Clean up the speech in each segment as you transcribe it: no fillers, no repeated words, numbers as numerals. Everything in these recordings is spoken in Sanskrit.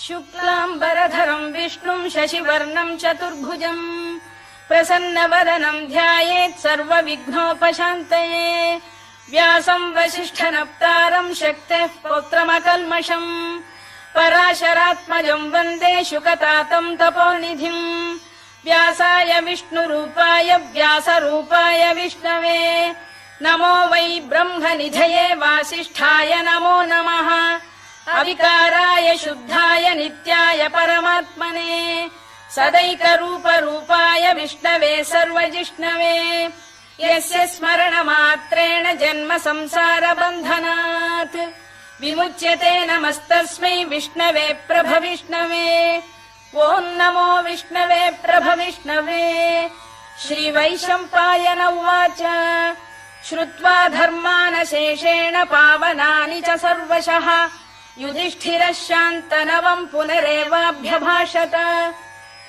शुक्लाम्बरधरम् विष्णुम् शशिवर्णम् चतुर्भुजम् प्रसन्नवदनम् ध्यायेत् सर्वविघ्नोपशान्तये व्यासम् वसिष्ठनप्तारम् शक्तेः पौत्रमकल्मषम् पराशरात्मजम् वन्दे शुकतातम् तपोनिधिम् व्यासाय विष्णुरूपाय व्यासरूपाय विष्णवे नमो वै ब्रह्मनिधये वासिष्ठाय नमो नमः अविकाराय शुद्धाय नित्याय परमात्मने सदैकरूपरूपाय विष्णवे सर्वजिष्णवे यस्य स्मरणमात्रेण जन्म संसारबन्धनात् विमुच्यते नमस्तस्मै विष्णवे प्रभविष्णवे ॐ नमो विष्णवे प्रभविष्णवे। श्रीवैशम्पायन उवाच श्रुत्वा धर्मानशेषेण पावनानि च सर्वशः युधिष्ठिरः शान्तनवम् पुनरेवाभ्यभाषत।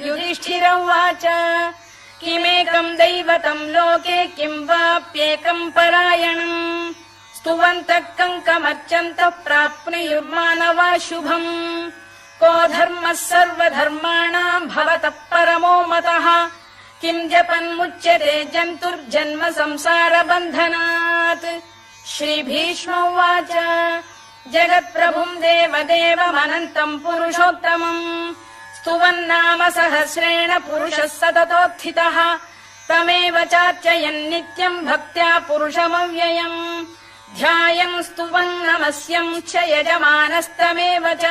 युधिष्ठिर उवाच किमेकम् दैवतम् लोके किम् वाप्येकम् परायणम् स्तुवन्तः कङ्कमर्चन्तः प्राप्नुयुर्मानवा शुभम् को धर्मः सर्वधर्माणाम् भवतः परमो मतः किम् जपन्मुच्यते जन्तुर्जन्म संसारबन्धनात्। श्रीभीष्म उवाच जगत्प्रभुम् देवदेवमनन्तम् पुरुषोत्तमम् स्तुवन्नाम सहस्रेण पुरुषः सततोत्थितः तमेव चार्चयन् नित्यम् भक्त्या पुरुषमव्ययम् ध्यायन् स्तुवन् नमस्यम् च यजमानस्तमेव च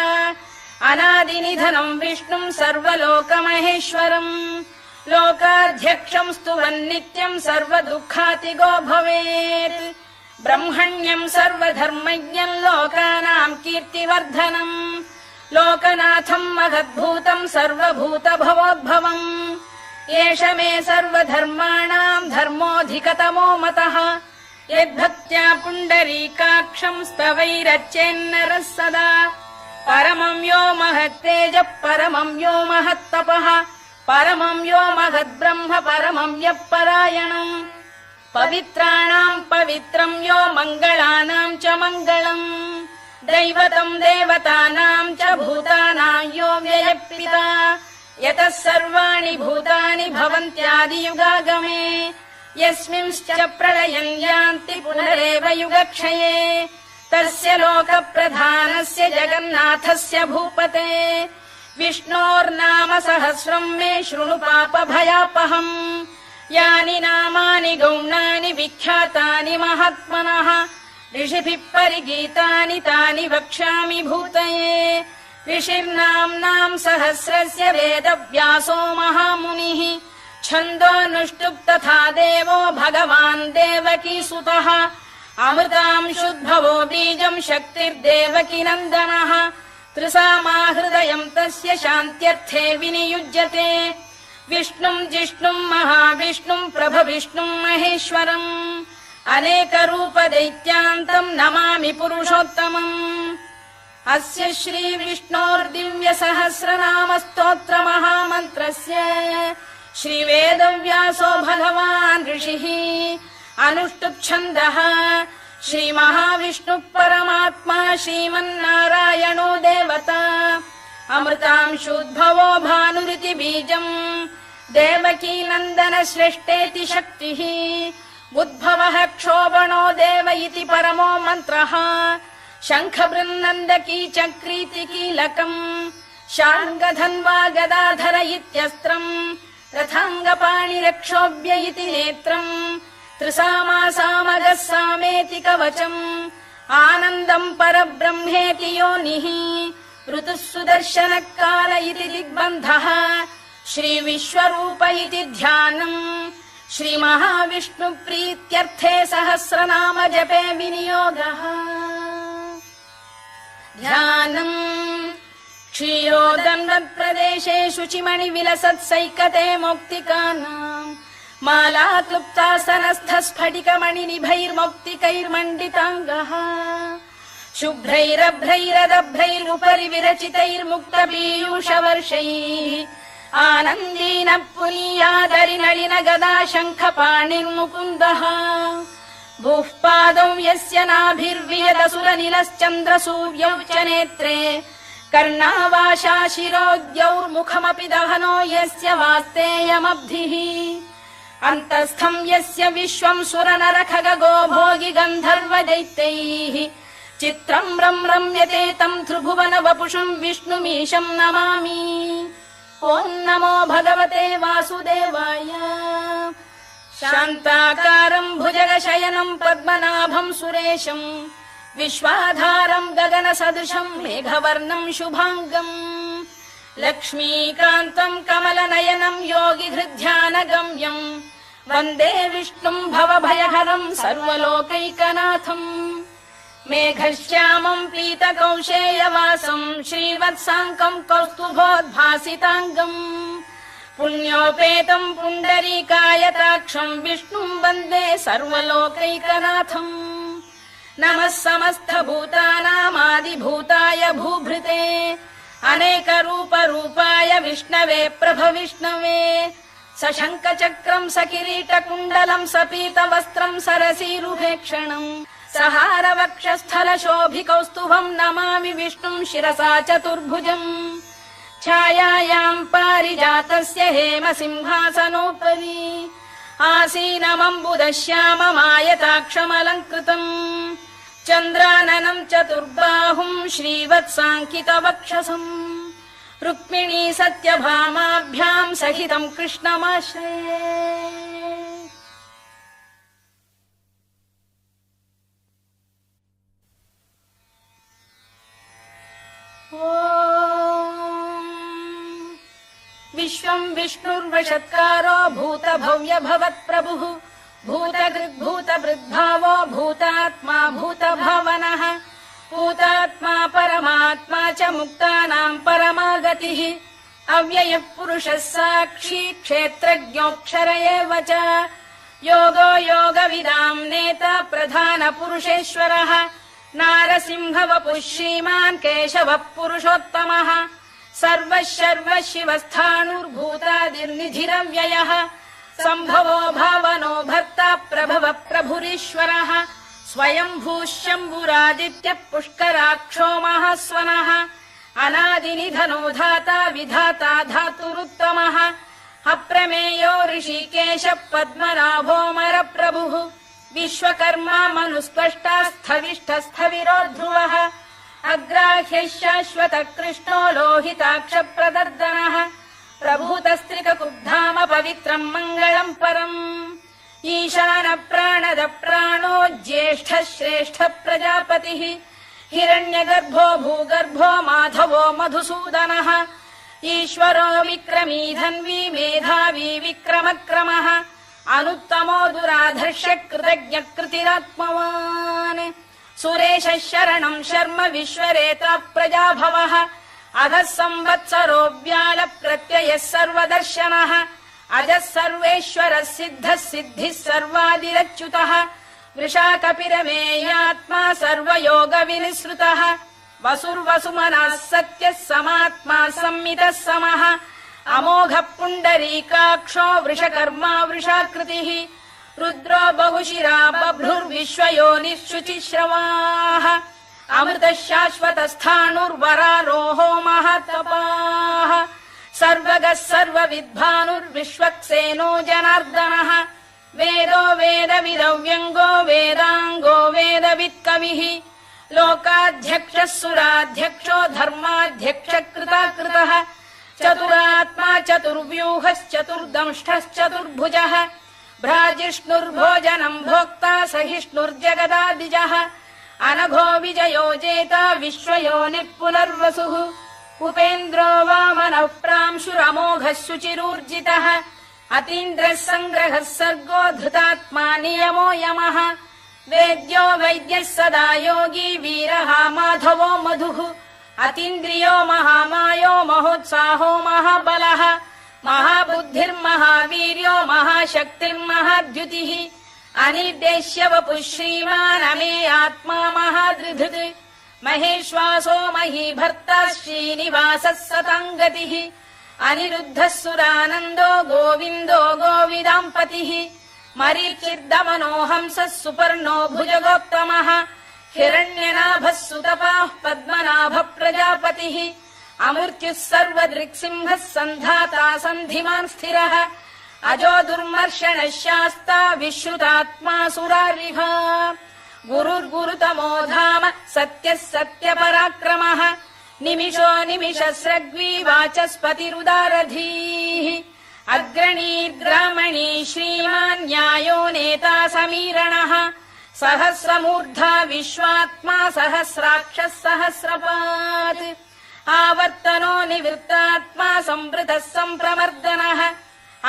अनादिनिधनम् विष्णुम् सर्वलोकमहेश्वरम् लोकाध्यक्षम् स्तुवन् नित्यम् सर्वदुःखातिगो भवेत् ब्रह्मण्यम् सर्वधर्मज्ञम् लोकानाम् कीर्तिवर्धनम् लोकनाथम् महद्भूतम् सर्वभूतभवोद्भवम् एष मे सर्वधर्माणाम् धर्मोऽधिकतमो मतः यद्भक्त्या पुण्डरीकाक्षम् स्तवैरच्चेन्नरः सदा परमम् यो महत्तेजः परमम् यो महत्तपः परमम् यो महद्ब्रह्म परमम् यः परायणम् पवित्राणाम् पवित्रम् यो मङ्गलानाम् च मङ्गलम् दैवतम् देवतानाम् च भूतानाम् यो व्ययः यतः सर्वाणि भूतानि भवन्त्यादियुगागमे यस्मिंश्च प्रलयम् यान्ति पुनरेव युगक्षये तस्य लोकप्रधानस्य जगन्नाथस्य भूपते विष्णोर्नाम सहस्रम् मे शृणु पापभयापहम् यानि नामानि गौणानि विख्यातानि महात्मनः ऋषिभिः परिगीतानि तानि वक्ष्यामि भूतये ऋषिर्नाम्नाम् सहस्रस्य वेदव्यासो महामुनिः छन्दोऽनुष्टुप् तथा देवो भगवान् देवकीसुतः अमृतांशुद्भवो बीजम् शक्तिर्देवकी नन्दनः त्रिसामाहृदयम् तस्य शान्त्यर्थे विनियुज्यते विष्णुम् जिष्णुम् महाविष्णुम् प्रभविष्णुम् महेश्वरम् अनेकरूपदैत्यान्तम् नमामि पुरुषोत्तमम् अस्य श्रीविष्णोर्दिव्यसहस्रनामस्तोत्रमहामन्त्रस्य श्रीवेदव्यासो भगवान् ऋषिः अनुष्टुप्छन्दः श्रीमहाविष्णुः परमात्मा श्रीमन्नारायणो देवता अमृतांशुद्भवो भानुरिति बीजम् देवकी नन्दन श्रेष्ठेति शक्तिः उद्भवः क्षोभणो देव इति परमो मन्त्रः शङ्खबृन्नन्दकी चक्रीति कीलकम् शार्ङ्गधन्वा गदाधर इत्यस्त्रम् रथाङ्गपाणिरक्षोभ्य इति नेत्रम् त्रिसामासामगः सामेति कवचम् आनन्दम् परब्रह्मेति योनिः ऋतुः सुदर्शनकाल इति दिग्बन्धः श्रीविश्वरूप इति ध्यानम् श्रीमहाविष्णुप्रीत्यर्थे सहस्रनाम जपे विनियोगः ध्यानम् क्षीरोदन्वत्प्रदेशे शुचिमणिविलसत्सैकते मौक्तिकानाम् माला क्लुप्तासनस्थ स्फटिकमणिनिभैर्मौक्तिकैर्मण्डिताङ्गः शुभ्रैरभ्रैरदभ्रैरुपरि विरचितैर्मुक्तपीयूषवर्षैः आनन्दीन पुनीयादरिनलिन गदा शङ्खपाणिर्मुकुन्दः भूः पादौ यस्य नाभिर्वियदसुरनिलश्चन्द्रसूर्यौ च नेत्रे कर्णावाशा शिरोद्यौर्मुखमपि दहनो यस्य वास्तेयमब्धिः अन्तस्थम् यस्य विश्वम् सुरनरखगो भोगि गन्धर्व दैत्यैः चित्रम् रम्यते तम् त्रिभुवन वपुषम् विष्णुमीशम् नमामि ॐ नमो भगवते वासुदेवाय शान्ताकारम् भुजगशयनम् पद्मनाभम् सुरेशम् विश्वाधारम् गगनसदृशम् मेघवर्णम् शुभाङ्गम् लक्ष्मीकान्तम् कमलनयनम् योगिहृद्ध्यानगम्यम् वन्दे विष्णुम् भवभयहरम् सर्वलोकैकनाथम् मेघश्यामम् पीतकौशेयवासम् श्रीवत्साङ्कम् कौस्तुभोद्भासिताङ्गम् पुण्योपेतम् पुण्डरीकायताक्षम् विष्णुम् वन्दे सर्वलोकैकनाथम् नमः समस्तभूतानामादिभूताय भूभृते अनेकरूपरूपाय विष्णवे प्रभविष्णवे सशङ्खचक्रम् सकिरीटकुण्डलम् सपीतवस्त्रम् सरसीरुभेक्षणम् सहारवक्षस्थलशोभिकौस्तुभम् नमामि विष्णुम् शिरसा चतुर्भुजम् छायायाम् पारिजातस्य हेमसिंहासनोपरि आसीनमम्बुदश्याममायताक्षमलङ्कृतम् चन्द्राननम् चतुर्बाहुम् श्रीवत्साङ्कितवक्षसम् रुक्मिणी सत्यभामाभ्याम् सहितम् कृष्णमाश्रये विश्वम् विष्णुर्वषत्कारो भूतभव्य भवत्प्रभुः भूतकृद्भूतभृद्भावो भूतात्मा भूतभावनः भूतात्मा परमात्मा च मुक्तानाम् परमागतिः अव्ययः पुरुषः साक्षी क्षेत्रज्ञोऽक्षर एव च योगो योगविदाम् नेता प्रधानपुरुषेश्वरः नारसिंहवपुः श्रीमान् केशवः पुरुषोत्तमः सर्वः शर्वः शिवस्थाणुर्भूतादिर्निधिरव्ययः सम्भवो भावनो भर्ता प्रभवः प्रभुरीश्वरः स्वयम्भूः शम्भुरादित्यः पुष्कराक्षो महास्वनः अनादिनिधनो धाता विधाता धातुरुत्तमः अप्रमेयो ऋषिकेशः पद्मनाभोऽमरप्रभुः विश्वकर्मा मनुस्पष्टा स्थविष्ठस्थविरो ध्रुवः अग्राह्यः शाश्वतः कृष्णो लोहिताक्षप्रदर्दनः प्रभूतस्त्रिककुब्धाम पवित्रम् मङ्गलम् परम् ईशानप्राणद प्राणो ज्येष्ठः श्रेष्ठः प्रजापतिः हिरण्यगर्भो भूगर्भो माधवो मधुसूदनः ईश्वरो विक्रमी धन्वी मेधावी विक्रमक्रमः अनुत्तमो दुराधर्ष कृतज्ञ कृतिरात्मवान् सुरेशः शरणम् शर्म विश्वरेता प्रजाभवः अधः संवत्सरो व्याल प्रत्ययः सर्वदर्शनः अजः सर्वेश्वरः सिद्धः सिद्धिः सर्वादिरच्युतः वृषाकपिरमेयात्मा सर्वयोगविनिसृतः वसुर्वसुमनः सत्यः समात्मा संमितः समः अमोघः पुण्डरीकाक्षो वृषकर्मा वृषाकृतिः रुद्रो बहुशिरा बभ्रुर्विश्वयोनिः शुचिश्रवाः अमृतः शाश्वतस्थाणुर्वरारोहो महातपाः सर्वगः सर्वविद्भानुर्विश्वक्सेनो जनार्दनः वेदो वेदविदव्यङ्गो वेदाङ्गो वेदवित्कविः लोकाध्यक्षः सुराध्यक्षो धर्माध्यक्षः कृताकृतः चतुरात्मा चतुर्व्यूहश्चतुर्दंष्टश्चतुर्भुजः भ्राजिष्णुर्भोजनम् भोक्ता सहिष्णुर्जगदादिजः अनघो विजयो जेता विश्वयोनिः पुनर्वसुः उपेन्द्रो वामनः प्रांशुरमोघः शुचिरूर्जितः अतीन्द्रः सङ्ग्रहः सर्गो धृतात्मा नियमो यमः वेद्यो वैद्यः सदा योगी वीरः माधवो मधुः अतीन्द्रियो महामायो महोत्साहो महाबलः महाबुद्धिर्महावीर्यो महाशक्तिर्महाद्युतिः अनिर्देश्य वपुः श्रीमान् अमे आत्मा महादृधृत् महेश्वासो महीभर्ता श्रीनिवासः सताङ्गतिः अनिरुद्धः सुरानन्दो गोविन्दो गोविदाम्पतिः मरीचिर्दमनो हंसः सुपर्णो भुजगोत्तमः हिरण्यनाभः सुतपाः पद्मनाभः प्रजापतिः अमृत्युः सर्वदृक्सिंहः सन्धाता सन्धिमान् स्थिरः अजो दुर्मर्षणः शास्ता विश्रुतात्मा सुरारिः गुरुर्गुरुतमो धाम सत्यः सत्यपराक्रमः निमिषो निमिषस्रग्वी वाचस्पतिरुदारधीः अग्रणीर्ग्रामणी श्रीमान् न्यायो नेता समीरणः सहस्रमूर्धा विश्वात्मा सहस्राक्षः सहस्रपात् आवर्तनो निवृत्तात्मा संवृतः सम्प्रमर्दनः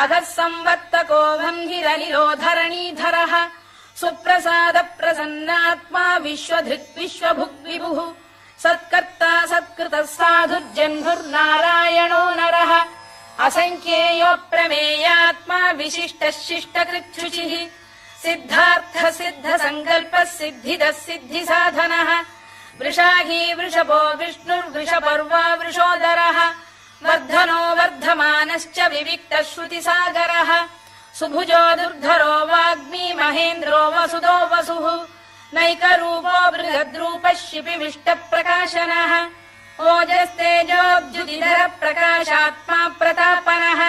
अधः संवर्तको भङ्गिरनिलो धरणीधरः सुप्रसाद प्रसन्नात्मा विश्वधृक् विश्वभुग्विभुः सत्कर्ता सत्कृतः साधुर्जह्नुर्नारायणो नरः असङ्ख्येयो प्रमेयात्मा विशिष्टः शिष्टकृच्छुचिः सिद्धार्थ सिद्ध संकल्पः सिद्धिदः सिद्धिसाधनः वृषाही वृषभो विष्णुर्वृषपर्वा वृषोदरः वर्धनो वर्धमानश्च विविक्तः श्रुतिसागरः सुभुजो दुर्धरो वाग्मी महेन्द्रो वसुदो वसुः नैकरूपो बृहद्रूपः शिपिविष्टप्रकाशनः ओजस्तेजोद्युतिधरः प्रकाशात्मा प्रतापनः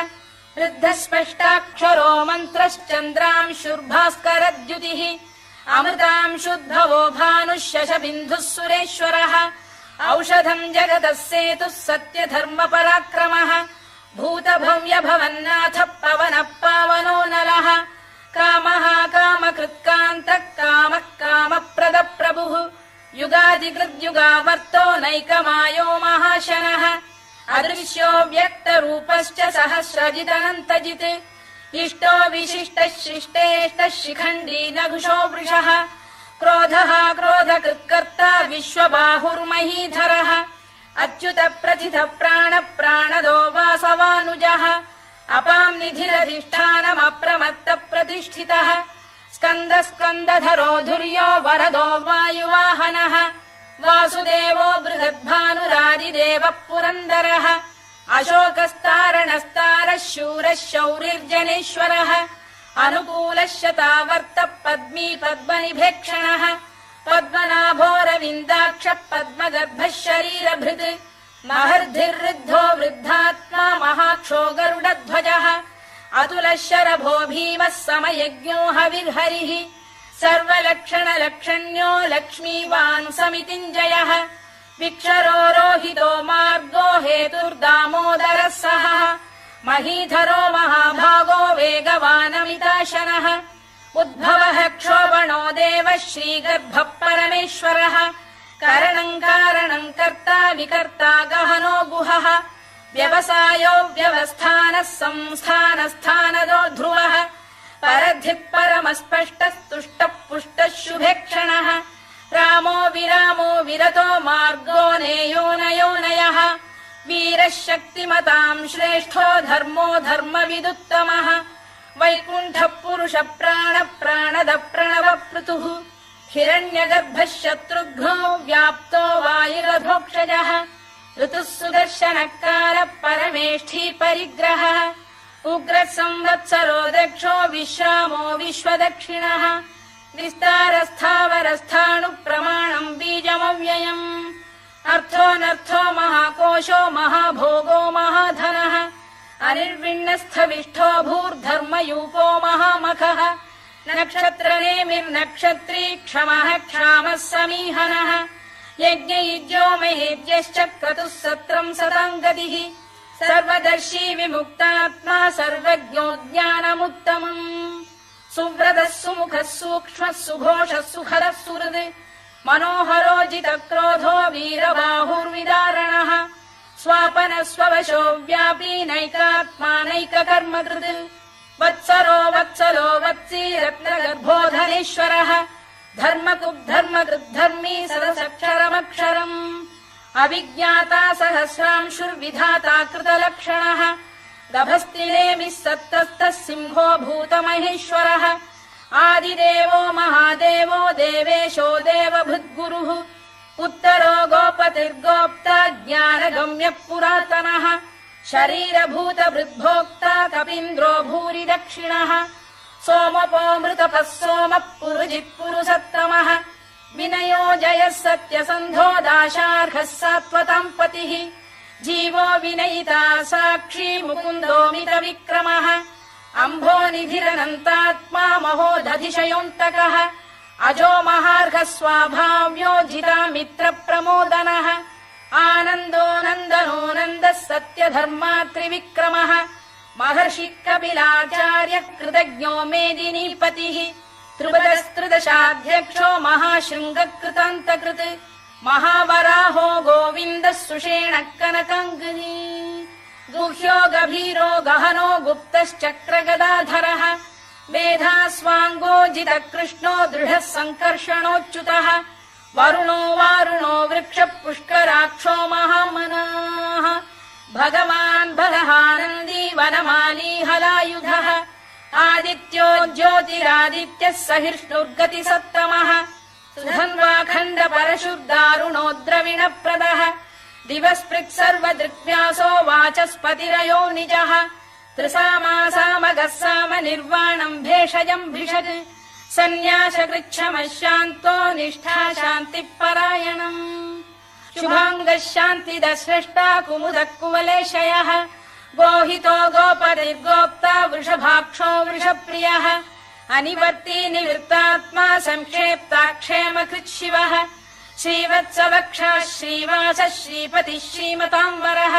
वृद्धस्पष्टाक्षरो मन्त्रश्चन्द्रांशुर्भास्करद्युतिः अमृतांशुद्भवो भानुः शशबिन्दुः सुरेश्वरः औषधम् जगतः सेतुः सत्यधर्मपराक्रमः भूतभव्यभवन्नाथः पवनः पावनो नलः कामः कामकृत्कान्तः कामः कामप्रदप्रभुः युगादिकृद्युगावर्तो नैकमायो महाशनः अदृश्यो व्यक्तरूपश्च सहस्रजिदनन्तजित् इष्टो विशिष्टः शिष्टेष्टः शिखण्डी नघुषो वृषः क्रोधः क्रोधकृत्कर्ता विश्वबाहुर्महीधरः अच्युत प्रथित प्राण प्राणदो वासवानुजः अपां निधिरधिष्ठानमप्रमत्त प्रतिष्ठितः स्कन्द स्कन्दधरो धुर्यो वरदो वायुवाहनः वासुदेवो बृहद्भानुरादिदेवः पुरन्दरः अशोकस्तारणस्तारः शूरः शौरिर्जनेश्वरः अनुकूलः शतावर्तः पद्मी पद्मनिभेक्षणः पद्मनाभोरविन्दाक्षः पद्मगर्भः शरीरभृत् महर्धिर्वृद्धो वृद्धात्मा महाक्षो गरुडध्वजः अतुलः शरभो भीमः समयज्ञो हविर्हरिः सर्वलक्षणलक्षण्यो लक्ष्मीवान् समितिञ्जयः विक्षरो रोहितो मार्गो हेतुर्दामोदरः सः महीधरो महाभागो वेगवानमिताशनः उद्भवः क्षोभणो देवः श्रीगर्भः परमेश्वरः करणम् कारणम् कर्ता विकर्ता गहनो गुहः व्यवसायो व्यवस्थानः संस्थानस्थानदो ध्रुवः परधिः परमस्पष्टस्तुष्टः पुष्टः शुभेक्षणः रामो विरामो विरतो मार्गो नेयोनयोनयः वीरः शक्तिमताम् श्रेष्ठो धर्मो धर्मविदुत्तमः वैकुण्ठः पुरुष प्राण प्राणद प्रणवपृतुः हिरण्यगर्भः शत्रुघ्नो व्याप्तो वायुरधोक्षजः ऋतुः सुदर्शनकालः परमेष्ठी परिग्रहः उग्रः संवत्सरो दक्षो विश्रामो विश्वदक्षिणः विस्तारस्थावरस्थाणुः प्रमाणम् बीजमव्ययम् अर्थोऽनर्थो महाकोशो महाभोगो महाधनः अनिर्विण्णस्थविष्ठो भूर्धर्मयूपो महामखः नक्षत्रनेमिर्नक्षत्री क्षमः क्षामः समीहनः यज्ञयुज्यो महेज्यश्च क्रतुः सत्रम् सताम् गतिः सर्वदर्शी विमुक्तात्मा सर्वज्ञो ज्ञानमुत्तमम् सुव्रतः सुमुखः सूक्ष्मः सुघोषः सुखदः सुहृद् मनोहरो जितक्रोधो वीरबाहुर्विदारणः स्वापनः स्ववशो व्यापी नैकात्मा नैककर्मकृत् वत्सरो वत्सलो वत्सी रत्नगर्भोधनेश्वरः धर्मकृद्धर्मकृद्धर्मी सरसक्षरमक्षरम् अविज्ञाता सहस्रांशुर्विधाता कृतलक्षणः गभस्तिनेमिः सत्तस्तः सिंहो भूतमहेश्वरः आदिदेवो महादेवो देवेशो देवभृद्गुरुः उत्तरो गोपतिर्गोप्ता ज्ञानगम्यः पुरातनः शरीरभूतभृद्भोक्ता कपीन्द्रो भूरि दक्षिणः सोमपो मृतपः सोमः पुरुजित् पुरुसत्तमः विनयो जयः सत्यसन्धो दाशार्हः सात्वताम् पतिः जीवो विनयिता साक्षी मुकुन्दोमित विक्रमः अम्भो निधिरनन्तात्मा महोदधिशयोऽन्तकः अजो महार्घः स्वाभाव्यो जिता मित्र प्रमोदनः आनन्दो नन्दनो नन्दः सत्यधर्मात्रिविक्रमः महर्षि कपिलाचार्य कृतज्ञो मेदिनीपतिः त्रिपदस्त्रिदशाध्यक्षो महाशृङ्गकृतान्तकृत् महावराहो गोविन्दः सुषेणः कनकाङ्गनी गुह्यो गभीरो गहनो गुप्तश्चक्रगदाधरः मेधास्वाङ्गो जितकृष्णो दृढः सङ्कर्षणोच्युतः वरुणो वारुणो वृक्षः पुष्कराक्षो महामनाः भगवान् बलहानन्दी वनमाली हलायुधः आदित्यो ज्योतिरादित्यः सहिष्णुर्गतिसत्तमः सुधन्वाखण्ड परशुर्दारुणो द्रविणप्रदः दिवस्पृक् सर्वदृक्व्यासो वाचस्पतिरयो निजः त्रिसामासामगः साम निर्वाणम् भेषजम् भिषज सन्न्यासकृच्छमः शान्तो निष्ठा शान्तिपरायणम् शुभाङ्गः शान्तिदः स्रष्टा कुमुदः कुवलेशयः गोहितो गोपतिर्गोप्ता वृषभाक्षो वृषप्रियः अनिवर्ती निवृत्तात्मा संक्षेप्ताक्षेमकृत् शिवः श्रीवत्सवक्षः श्रीवासः श्रीपतिः श्रीमताम्बरः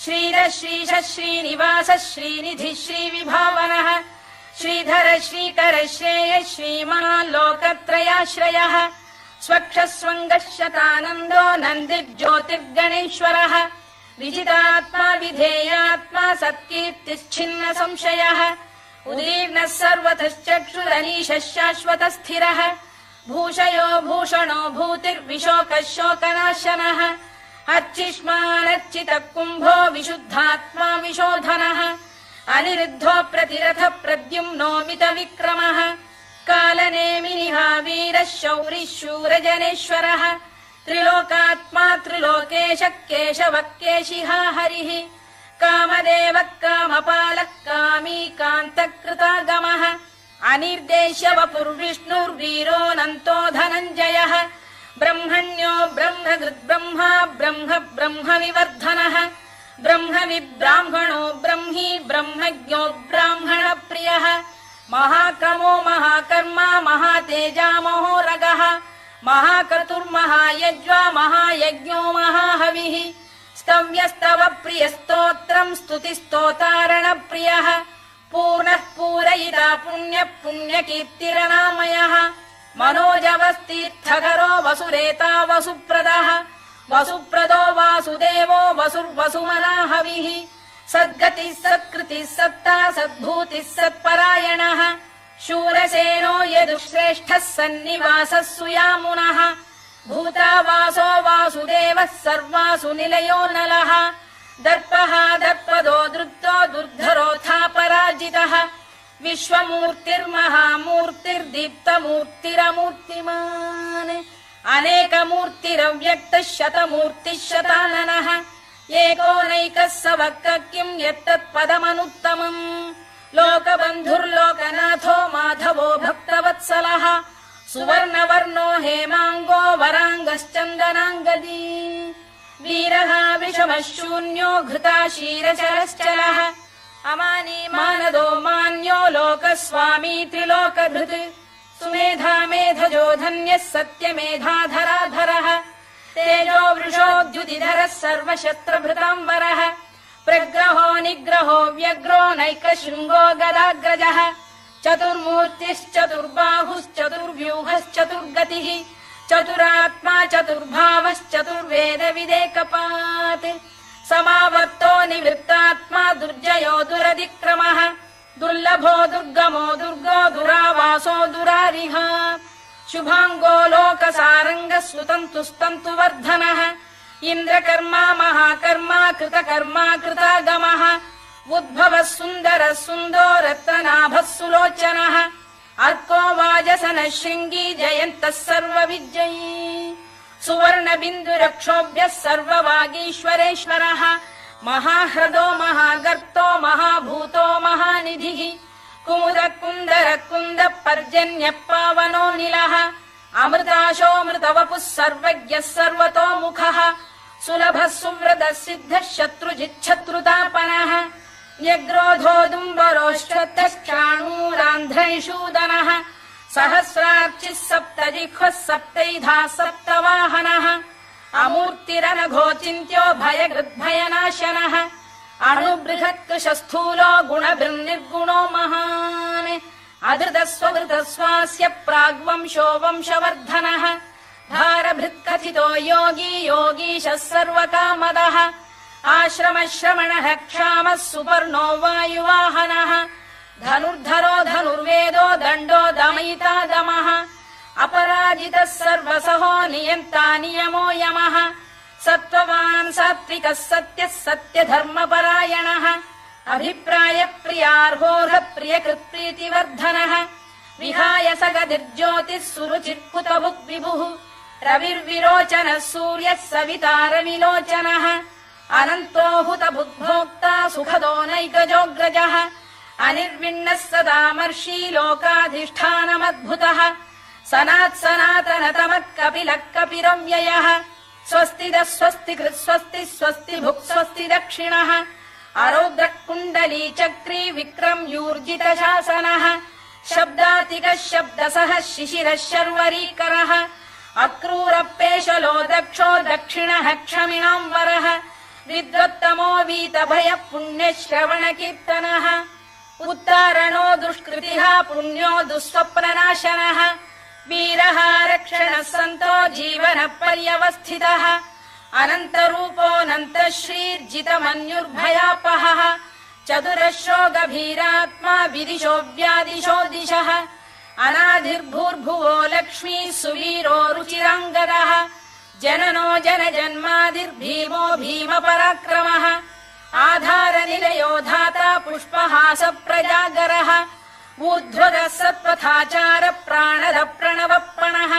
श्रीरः श्रीशः श्रीनिवासः श्रीनिधिः श्रीविभावनः श्रीधर श्रीकर श्रेयः श्रीमान् लोकत्रयाश्रयः स्वक्षः स्वङ्गः शतानन्दो नन्दिर्ज्योतिर्गणेश्वरः विजितात्मा विधेयात्मा सत्कीर्तिश्छिन्न संशयः उदीर्णः सर्वतश्चक्षुरनीशः शाश्वतः स्थिरः भूषयो भूषणो भूतिर्विशोकः शोकनाशनः अर्चिष्मानर्चितः कुम्भो विशुद्धात्मा विशोधनः अनिरुद्धो प्रतिरथ प्रद्युम्नोमित विक्रमः कालनेमिनिः वीरः शौरिः शूरजनेश्वरः त्रिलोकात्मा त्रिलोकेशः केशवः केशिहा हरिः कामदेवः कामपालः कामी कान्तकृतागमः अनिर्देश्य वपुर्विष्णुर्वीरोऽनन्तो धनञ्जयः ब्रह्मण्यो ब्रह्मकृद्ब्रह्मा ब्रह्म ब्रह्मविवर्धनः ब्रह्मविब्राह्मणो ब्रह्मी ब्रह्मज्ञो ब्राह्मणप्रियः महाक्रमो महाकर्मा महातेजा महोरगः महाक्रतुर्महायज्वा महायज्ञो महाहविः स्तव्यस्तव प्रियस्तोत्रम् स्तुतिस्तोतारणप्रियः पूर्णः पूरयिता पुण्यः पुण्यकीर्तिरनामयः मनोजवस्तीर्थकरो वसुरेता वसुप्रदः वसुप्रदो वासुदेवो वसुर्वसुमनाहविः सद्गतिः सत्कृतिः सत्ता सद्भूतिः सत्परायणः शूरसेनो यदुश्रेष्ठः सन्निवासः सुयामुनः भूतावासो वासुदेवः सर्वासु निलयो नलः दर्पः दर्पदो दृप्तो दुर्धरोऽथापराजितः विश्वमूर्तिर्महामूर्तिर्दीप्तमूर्तिरमूर्तिमान् अनेकमूर्तिरव्यक्तः शतमूर्तिः शताननः एकोनैकः स वक्क किम् यत्तत्पदमनुत्तमम् लोकबन्धुर्लोकनाथो माधवो भक्तवत्सलः सुवर्णवर्णो हेमाङ्गो वराङ्गश्चन्दनाङ्गदी वीरः विषमः शून्यो घृता क्षीरचरश्चलः अमानी मानदो मान्यो लोकस्वामी त्रिलोकधृत् सुमेधा मेधजो धन्यः सत्यमेधाधराधरः तेजो वृषोद्युतिधरः सर्वशस्त्रभृताम्बरः प्रग्रहो निग्रहो व्यग्रो नैकशृङ्गो गदाग्रजः चतुर्मूर्तिश्चतुर्बाहुश्चतुर्व्यूहश्चतुर्गतिः चतुरात्मा चतुर्भावश्चतुर्वेदविदेकपात् समावर्तो निवृत्तात्मा दुर्जयो दुरधिक्रमः दुर्लभो दुर्गमो दुर्गो दुरावासो दुरारिः शुभाङ्गो लोकसारङ्गः सुतन्तुस्तन्तुवर्धनः इन्द्रकर्मा महाकर्मा कृतकर्मा कृतागमः उद्भवः सुन्दरः सुन्दो रत्ननाभः सुलोचनः अर्को वाजसनः शृङ्गी जयन्तः सर्वविजयी सुवर्णबिन्दुरक्षोभ्यः सर्ववागीश्वरेश्वरः महाह्रदो महागर्तो महाभूतो महानिधिः कुमुद कुन्दर कुन्द पर्जन्यः पावनो निलः अमृताशोऽमृतवपुः सर्वज्ञः सर्वतोमुखः सुलभः सुव्रतः सिद्धः शत्रुजिच्छत्रुतापनः न्यग्रोधोदुम्बरोश्चतश्चाणूरान्ध्रैषूदनः सहस्रार्चिः सप्तजिह्वः सप्तैधाः सप्तवाहनः अमूर्तिरनघोचिन्त्यो भयकृद्भयनाशनः अणुबृहत्कृशस्थूलो गुणभिर्निर्गुणो महान् अधृतस्वधृतस्वास्य प्राग्वंशो वंशवर्धनः भारभृत्कथितो योगी योगीशः सर्वकामदः आश्रमश्रमणः क्षामः सुपर्णो वायुवाहनः धनुर्धरो धनुर्वेदो दण्डो दमयिता दमः अपराजितः सर्वसहो नियन्ता नियमो यमः सत्त्ववान् सात्विकः सत्यः सत्यधर्मपरायणः अभिप्रायप्रियार्होः प्रियकृत्प्रीतिवर्धनः विहाय सगतिर्ज्योतिः सुरुचिर्कुतभुक् विभुः रविर्विरोचनः सूर्यः सवितारविलोचनः अनन्तो हुतभुग्भोक्ता सुखदो नैकजोऽग्रजः अनिर्विण्णः सदामर्षी लोकाधिष्ठानमद्भुतः सनात्सनातनतमः कपिलः कपिरव्ययः स्वस्तिदः स्वस्तिकृत् स्वस्ति स्वस्ति भुक् स्वस्ति दक्षिणः आरौद्रः कुण्डली चक्री विक्रम्यूर्जितशासनः शब्दातिकः शब्दसः शिशिरः शर्वरीकरः अक्रूरपेशलो दक्षो दक्षिणः क्षमिणाम्बरः विद्वत्तमो वीतभयः पुण्यश्रवणकीर्तनः उत्तारणो दुष्कृतिः पुण्यो दुःस्वप्ननाशनः वीरः रक्षणः सन्तो जीवनः पर्यवस्थितः अनन्तरूपोऽनन्तश्रीर्जितमन्युर्भयापहः चतुरश्रो गभीरात्मा विदिशो व्यादिशो दिशः अनाधिर्भूर्भुवो लक्ष्मी सुवीरो रुचिराङ्गदः जननो जनजन्मादिर्भीमो भीमपराक्रमः आधारनिलयो धाता पुष्पहास प्रजागरः ऊर्ध्वरः सत्पथाचार प्राणद प्रणवप्रणः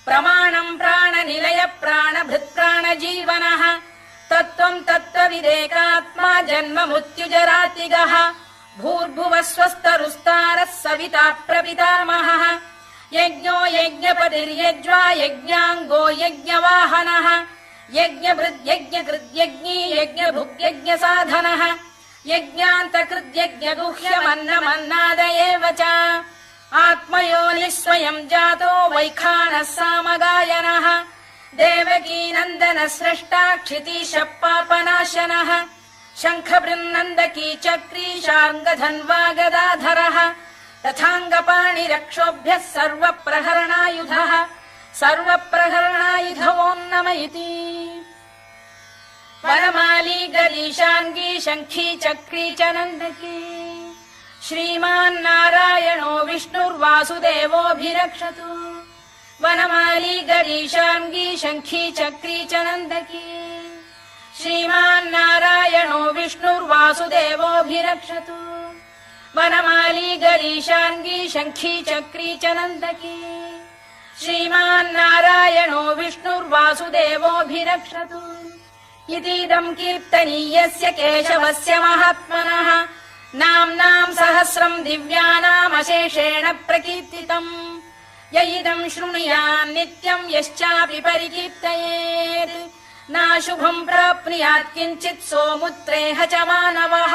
प्रमाणम् प्राणनिलय प्राणभृत्प्राणजीवनः तत्त्वम् तत्त्वविदेकात्मा जन्म मृत्युजरातिगः भूर्भुवः स्वस्तरुस्तारः सविता प्रपितामहः यज्ञो यज्ञपतिर्यज्वा यज्ञाङ्गो यज्ञवाहनः यज्ञभृद्यज्ञकृद्यज्ञी यज्ञभुग्यज्ञसाधनः यज्ञान्तकृद्यज्ञगुह्यमन्नमन्नाद एव च आत्मयोनिः स्वयम् जातो वैखानः सामगायनः देवकीनन्दनः स्रष्टा क्षितीशः पापनाशनः शङ्खबृन्नन्दकी चक्री शार्ङ्गधन्वा गदाधरः तथाङ्गपाणिरक्षोभ्यः सर्वप्रहरणायुधः सर्वप्रहरणायुधवो नम इति वनमाली गरीशाङ्गी शङ्खी चक्री च नन्दकी श्रीमान्नारायणो विष्णुर्वासुदेवोऽभिरक्षतु वनमाली गरीशाङ्गी शङ्खी चक्री च नन्दकी श्रीमान्नारायणो विष्णुर्वासुदेवोऽभिरक्षतु वनमाली गरीशाङ्गी शङ्खी चक्री च नन्दकी श्रीमान्नारायणो विष्णुर्वासुदेवोऽभिरक्षतु इतीदम् कीर्तनीयस्य केशवस्य महात्मनः नाम्नाम् सहस्रम् दिव्यानामशेषेण प्रकीर्तितम् य इदम् शृणुयान् नित्यम् यश्चापि परिकीर्तयेत् नाशुभम् प्राप्नुयात् किञ्चित् सोमुत्रेह च मानवः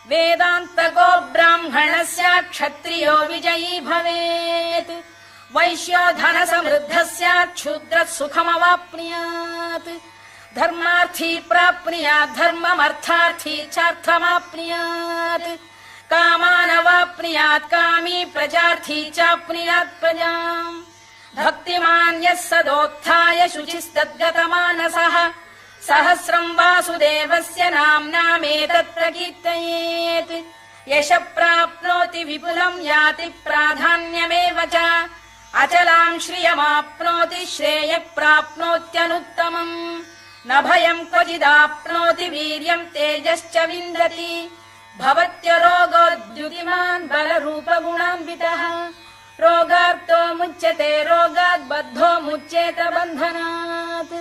वेदान्तको ब्राह्मणः स्यात् क्षत्रियो विजयी भवेत् वैश्यो धनसमृद्धः स्यात् शूद्रः सुखमवाप्नुयात् धर्मार्थी प्राप्नुयात् धर्ममर्थार्थी चार्थमाप्नुयात् कामानवाप्नुयात् कामी प्रजार्थी चाप्नुयात् प्रजाम् भक्तिमान् यः सदोत्थाय शुचिस्तद्गतमानसः सहस्रम् वासुदेवस्य नाम्नामेतत् प्रकीर्तयेत् यशः प्राप्नोति विपुलम् याति प्राधान्यमेव च अचलाम् श्रियमाप्नोति श्रेयः प्राप्नोत्यनुत्तमम् न भयम् क्वचिदाप्नोति वीर्यम् तेजश्च विन्दति भवत्यरोगोद्युतिमान् बलरूपगुणान्वितः रोगार्तो मुच्यते रोगात् बद्धो मुच्येत बन्धनात्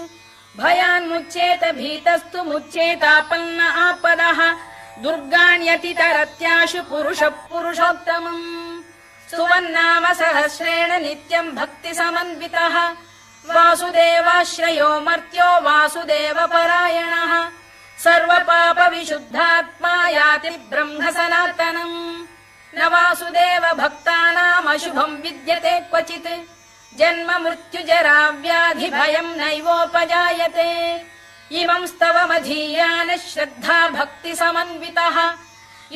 भयान्मुच्येत भीतस्तु मुच्येतापन्न आपदः दुर्गाण्यतितरत्याशु पुरुषः पुरुषोत्तमम् स्तुवन्नाम सहस्रेण नित्यम् भक्तिसमन्वितः वासुदेवाश्रयो मर्त्यो वासुदेवपरायणः सर्वपापविशुद्धात्मा याति ब्रह्म सनातनम् न वासुदेव भक्तानामशुभम् विद्यते क्वचित् जन्म मृत्युजरा व्याधि भयम् नैवोपजायते इमम् स्तवमधीयानः श्रद्धा भक्तिसमन्वितः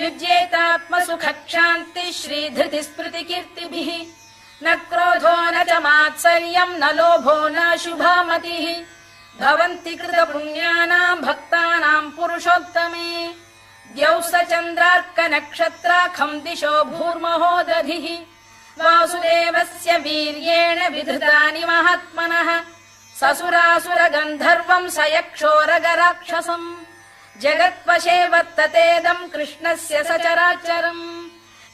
युज्येतात्मसुखक्षान्ति श्रीधृतिस्मृतिकीर्तिभिः न क्रोधो न च मात्सर्यम् न लोभो न शुभा मतिः भवन्ति कृतपुण्यानाम् भक्तानाम् पुरुषोत्तमे द्यौः स चन्द्रार्कनक्षत्राखम् दिशो भूर्महो दधिः वासुदेवस्य वीर्येण विधृतानि महात्मनः ससुरासुरगन्धर्वम् स यक्षोरगराक्षसम् जगत्वशे वर्ततेदम् कृष्णस्य सचराचरम्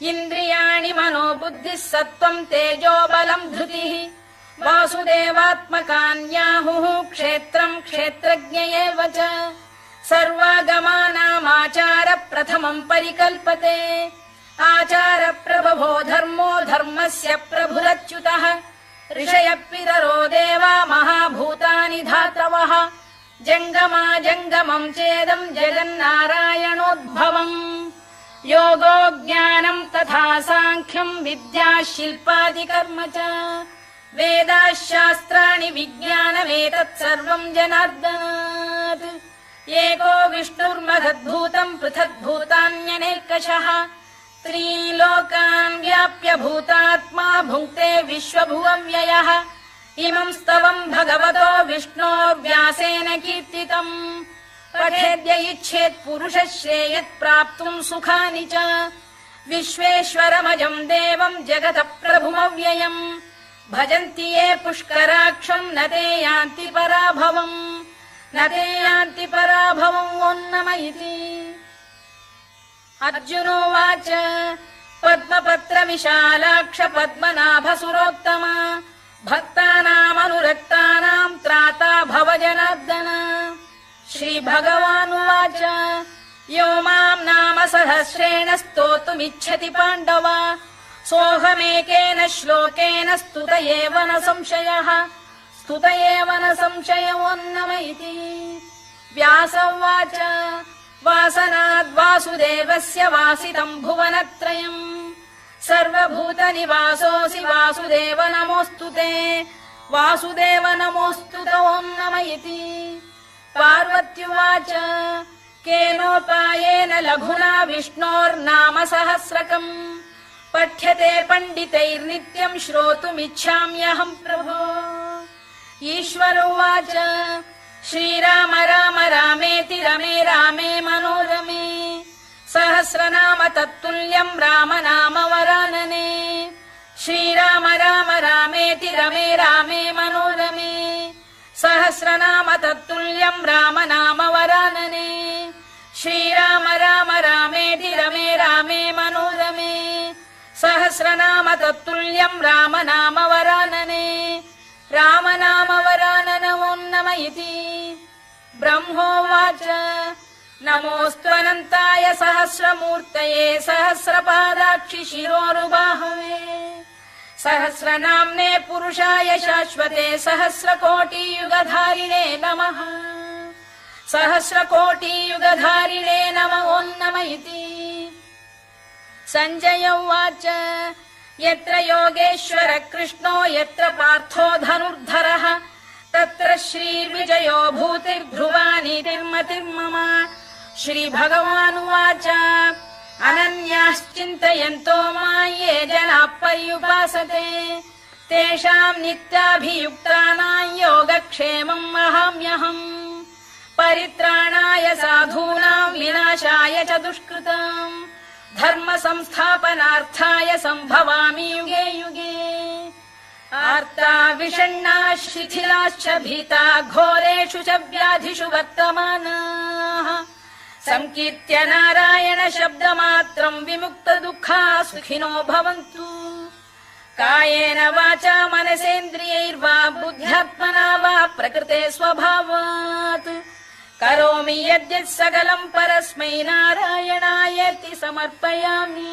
इन्द्रियाणि मनो बुद्धिः सत्त्वम् तेजो बलम् धृतिः वासुदेवात्मकान्याहुः क्षेत्रम् क्षेत्रज्ञ एव च सर्वागमानामाचार प्रथमम् परिकल्पते आचार प्रभवो धर्मो धर्मस्य प्रभुरच्युतः ऋषयः पितरो देवा महाभूतानि धातवः जङ्गमा जङ्गमम् चेदम् जगन्नारायणोद्भवम् योगो ज्ञानम् तथा साङ्ख्यम् विद्या शिल्पादिकर्म च वेदाः शास्त्राणि विज्ञानमेतत् सर्वम् जनार्दनात् एको विष्णुर्महद्भूतम् पृथग्भूतान्यनेकशः त्रीन् लोकान् व्याप्य भूतात्मा भुङ्क्ते विश्वभुवव्ययः इमम् स्तवम् भगवतो विष्णोर्व्यासेन कीर्तितम् पठेद्य इच्छेत् पुरुषः श्रेयत् प्राप्तुम् सुखानि च विश्वेश्वरमजम् देवम् जगतः प्रभुमव्ययम् भजन्ति ये पुष्कराक्षम् न ते यान्ति पराभवम् न ते यान्ति पराभवम् ओन्नम इति अर्जुनोवाच पद्मपत्र विशालाक्ष पद्मनाभसुरोत्तमा भक्तानामनुरक्तानाम् त्राता भव जनार्दन श्रीभगवानुवाच यो माम् नाम सहस्रेण स्तोतुमिच्छति पाण्डव सोऽहमेकेन श्लोकेन स्तुत एव न संशयः स्तुत एव न संशयोन्नम इति व्यास उवाच वासनाद्वासुदेवस्य वासितम् भुवनत्रयम् सर्वभूतनिवासोऽसि वासुदेव नमोऽस्तु ते वासुदेव नमोऽस्तु ते ओम् नम इति पार्वत्युवाच केनोपायेन लघुना विष्णोर्नाम सहस्रकम् पठ्यते पण्डितैर्नित्यम् श्रोतुमिच्छाम्यहम् प्रभो ईश्वर उवाच श्रीराम राम रामेति रमे रामे मनोरमे सहस्रनाम तत्तुल्यम् राम नाम वरानने श्रीराम राम रामेति रमे रामे मनोरमे सहस्रनाम तत्तुल्यम् राम नाम वरानने श्रीराम राम रामेति रमे रामे मनोरमे सहस्रनाम तत्तुल्यम् राम नाम वरानने राम नाम वरानन ओम् नम इति ब्रह्मोवाच नमोऽस्त्वनन्ताय सहस्रमूर्तये सहस्रपादाक्षि शिरोरुबाहवे सहस्रनाम्ने पुरुषाय शाश्वते सहस्रकोटियुगधारिणे नमः सहस्रकोटियुगधारिणे नम ओम् नम इति सञ्जय उवाच यत्र योगेश्वर कृष्णो यत्र पार्थो धनुर्धरः तत्र श्रीर्विजयो भूतिर्ध्रुवानीतिर्मतिर्मम श्रीभगवानुवाच अनन्याश्चिन्तयन्तो मां ये जनाः पर्युपासते तेषाम् नित्याभियुक्तानां योगक्षेमम् वहाम्यहम् परित्राणाय साधूनां विनाशाय च दुष्कृताम् धर्म संस्थापनार्थाय सम्भवामि युगे युगे आर्ता विषण्णाः शिथिलाश्च भीता घोरेषु च व्याधिषु वर्तमानाः संकीर्त्य नारायण शब्दमात्रम् विमुक्त दुःखाः सुखिनो भवन्तु कायेन वाचा मनसेन्द्रियैर्वा बुद्ध्यात्मना वा प्रकृते स्वभावात् करोमि यद्यत् सकलम् परस्मै नारायणायेति समर्पयामि।